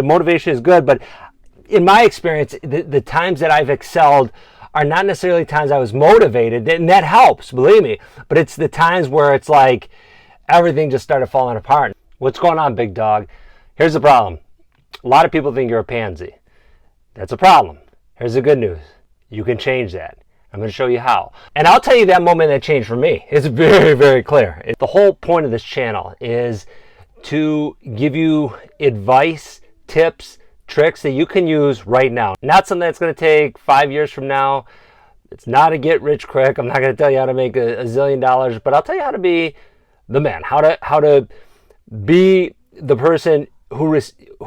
The motivation is good, but in my experience, the times that I've excelled are not necessarily times I was motivated, and that helps, believe me, but it's the times where it's like everything just started falling apart. What's going on, big dog? Here's the problem. A lot of people think you're a pansy. That's a problem. Here's the good news. You can change that. I'm going to show you how. And I'll tell you that moment that changed for me. It's very, very clear. The whole point of this channel is to give you advice, tips, tricks that you can use right now. Not something that's going to take 5 years from now. It's not a get rich quick. I'm not going to tell you how to make a zillion dollars, but I'll tell you how to be the man, how to be the person who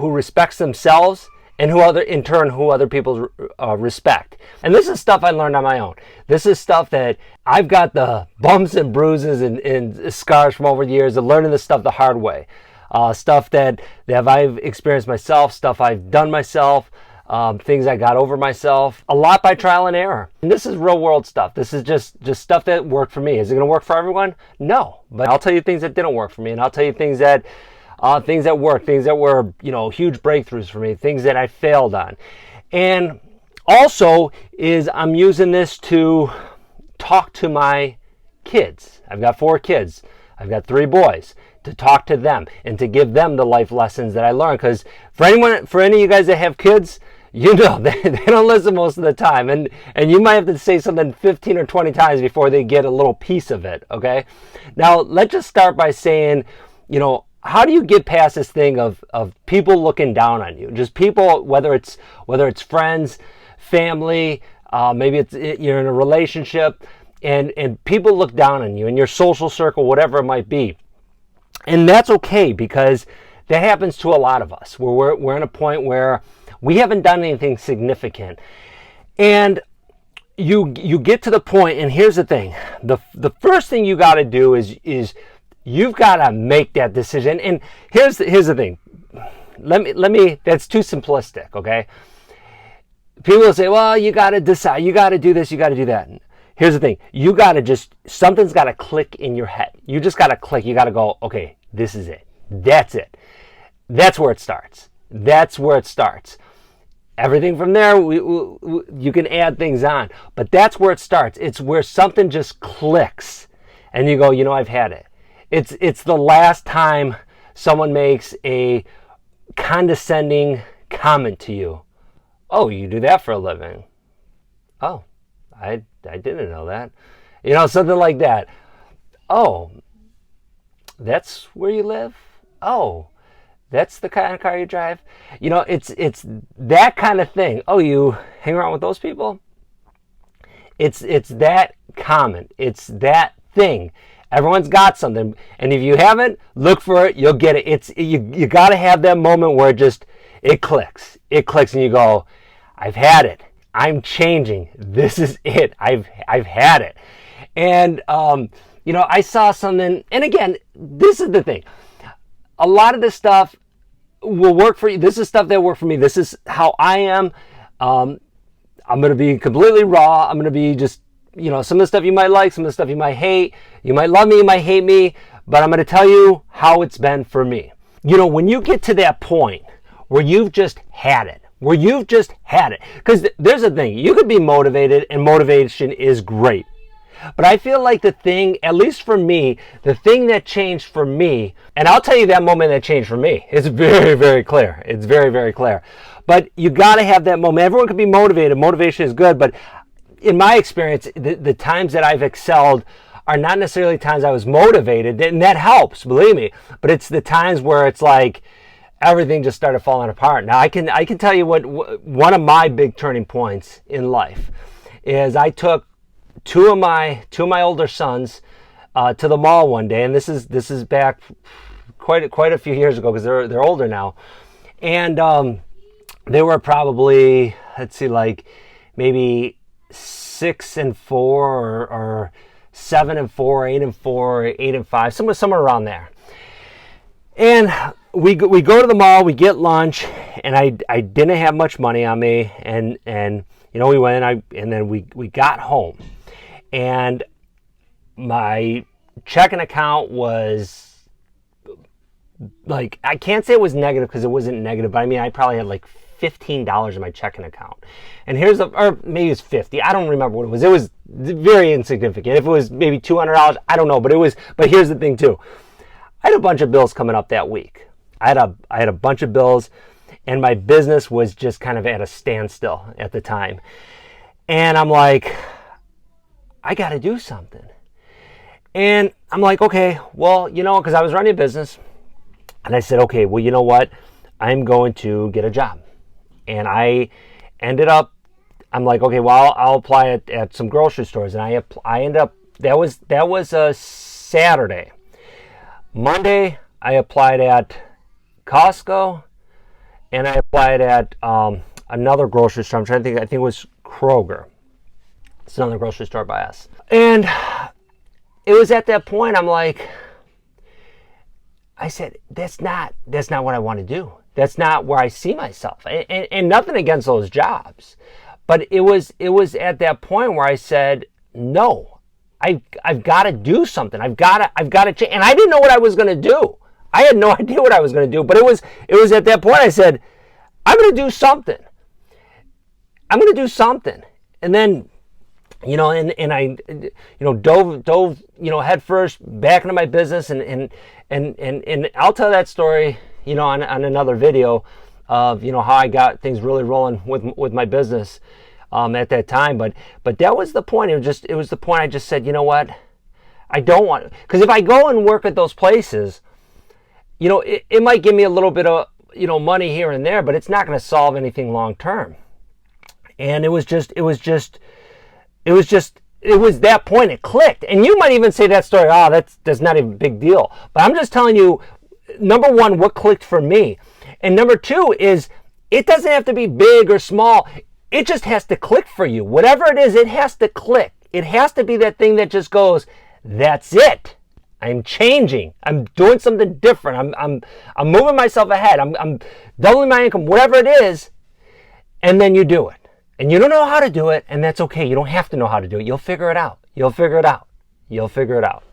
respects themselves and who other people respect. And this is stuff I learned on my own. This is stuff that I've got the bumps and bruises and scars from over the years of learning this stuff the hard way. Stuff that I've experienced myself, stuff I've done myself, things I got over myself, a lot by trial and error. And this is real world stuff. This is just stuff that worked for me. Is it going to work for everyone? No. But I'll tell you things that didn't work for me, and I'll tell you things that worked, things that were, huge breakthroughs for me, things that I failed on. And also is I'm using this to talk to my kids. I've got 4 kids. I've got 3 boys. To talk to them and to give them the life lessons that I learned. Because for any of you guys that have kids, they don't listen most of the time, and you might have to say something 15 or 20 times before they get a little piece of it. Okay, now let's just start by saying, how do you get past this thing of people looking down on you? Just people, whether it's friends, family, maybe you're in a relationship, and people look down on you in your social circle, whatever it might be. And that's okay, because that happens to a lot of us, where we're in a point where we haven't done anything significant. And you get to the point, and here's the thing. The first thing you got to do is you've got to make that decision. And here's the thing. Let me that's too simplistic, okay? People will say, well, you got to decide, you got to do this, you got to do that. Here's the thing. You got to something's got to click in your head. You just got to click. You got to go, okay, this is it. That's it. That's where it starts. That's where it starts. Everything from there, you can add things on. But that's where it starts. It's where something just clicks. And you go, I've had it. It's the last time someone makes a condescending comment to you. Oh, you do that for a living. Oh, I didn't know that. Something like that. Oh, that's where you live? Oh, that's the kind of car you drive? It's that kind of thing. Oh, you hang around with those people? It's that comment. It's that thing. Everyone's got something. And if you haven't, look for it. You'll get it. You got to have that moment where it clicks. It clicks and you go, I've had it. I'm changing. This is it. I've had it. And, I saw something, and again, this is the thing. A lot of this stuff will work for you. This is stuff that worked for me. This is how I am. I'm going to be completely raw. I'm going to be just, some of the stuff you might like, some of the stuff you might hate. You might love me, you might hate me, but I'm going to tell you how it's been for me. When you get to that point where you've just had it, because there's a thing, you could be motivated, and motivation is great. But I feel like the thing, at least for me, the thing that changed for me, and I'll tell you that moment that changed for me, it's very, very clear. It's very, very clear. But you got to have that moment. Everyone can be motivated. Motivation is good. But in my experience, the times that I've excelled are not necessarily times I was motivated, and that helps, believe me. But it's the times where it's like everything just started falling apart. Now, I can tell you what one of my big turning points in life is. I took two of my older sons to the mall one day, and this is back quite a few years ago, because they're older now, and they were probably, let's see, like maybe 6 and 4 or 7 and 4, 8 and 4, 8 and 5, somewhere around there. And we go to the mall, we get lunch, and I didn't have much money on me, and we went, and then we got home, and my checking account was like, I can't say it was negative because it wasn't negative, but I mean, I probably had like $15 in my checking account. And or maybe it's 50. I don't remember what it was. It was very insignificant. If it was maybe $200, I don't know. But here's the thing too. I had a bunch of bills coming up that week. I had a bunch of bills, and my business was just kind of at a standstill at the time. And I'm like, I got to do something. And I'm like, okay, well, because I was running a business, and I said, okay, well, you know what? I'm going to get a job. And I ended up, I'm like, okay, well, I'll apply at some grocery stores. And I ended up, that was a Saturday. Monday, I applied at Costco, and I applied at another grocery store. I'm trying to think, I think it was Kroger. It's another grocery store by us. And it was at that point, I'm like, I said, that's not what I want to do. That's not where I see myself. And nothing against those jobs. But it was at that point where I said, no, I've got to do something. I've got to change. And I didn't know what I was going to do. I had no idea what I was going to do. But it was at that point I said, I'm going to do something. I'm going to do something. And then, and I, dove, head first back into my business, and I'll tell that story, on another video of, how I got things really rolling with my business, at that time. But that was the point. It was the point I just said, you know what? I don't want, because if I go and work at those places, it might give me a little bit of, money here and there, but it's not going to solve anything long term. And it was that point it clicked. And you might even say that story, that's not even a big deal. But I'm just telling you, number one, what clicked for me. And number two is, it doesn't have to be big or small. It just has to click for you. Whatever it is, it has to click. It has to be that thing that just goes, that's it. I'm changing. I'm doing something different. I'm moving myself ahead. I'm doubling my income, whatever it is. And then you do it. And you don't know how to do it, and that's okay. You don't have to know how to do it. You'll figure it out. You'll figure it out. You'll figure it out.